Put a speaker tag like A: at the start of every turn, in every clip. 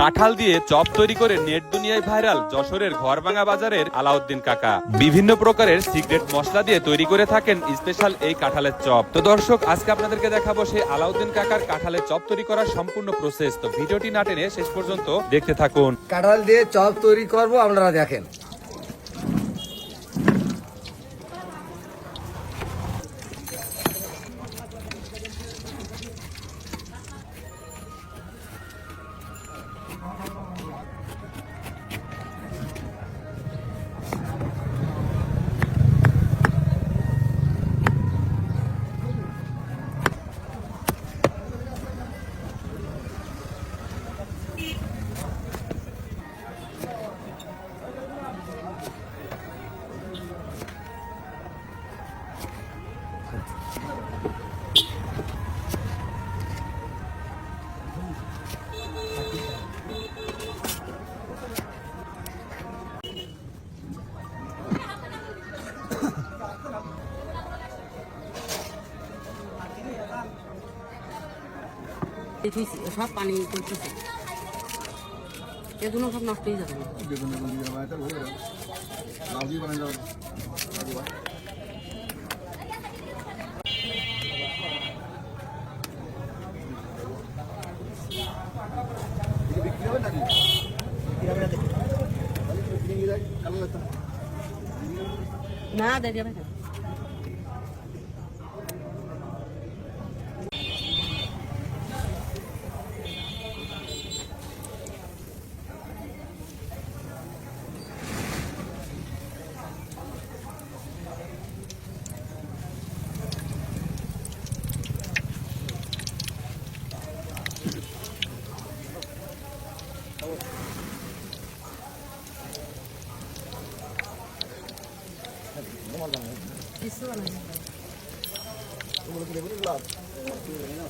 A: কাঁঠাল দিয়ে চপ তৈরি করে নেট দুনিয়ায় ভাইরাল যশোরের ঘরভাঙা বাজারের আলাউদ্দিন কাকা। বিভিন্ন প্রকারের সিক্রেট মশলা দিয়ে তৈরি করে থাকেন স্পেশাল এই কাঁঠালের চপ। তো দর্শক, আজকে আপনাদেরকে দেখাবো সেই আলাউদ্দিন কাকার কাঁঠালের চপ তৈরি করার সম্পূর্ণ প্রসেস। তো ভিডিওটি না টেনে শেষ পর্যন্ত দেখতে থাকুন।
B: কাঁঠাল দিয়ে চপ তৈরি করব, আপনারা দেখেন।
C: সব পানি করতেছে, এগুলো সব নষ্ট হয়ে যাবে। না দেখ যাবে না।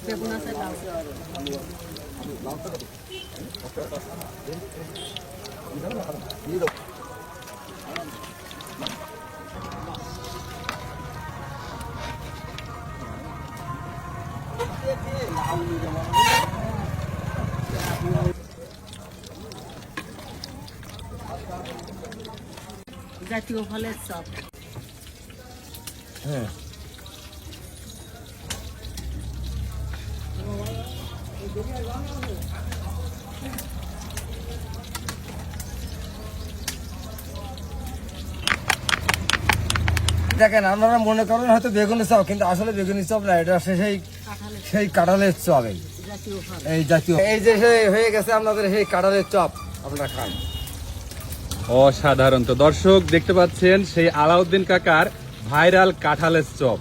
C: বেগুন আছে, জাতীয় ফলের চপ।
B: হ্যাঁ, দেখেন, আপনারা মনে করেন হয়তো বেগুনি চপ, কিন্তু আসলে বেগুনি চপ না, এটা সেই কাঁঠালের চপ। এই জাতীয় এই যে হয়ে গেছে আপনাদের সেই কাঁঠালের চপ, আপনারা খান।
A: অসাধারণ। তো দর্শক দেখতে পাচ্ছেন সেই আলাউদ্দিন কাকার ভাইরাল কাঁঠালের চপ।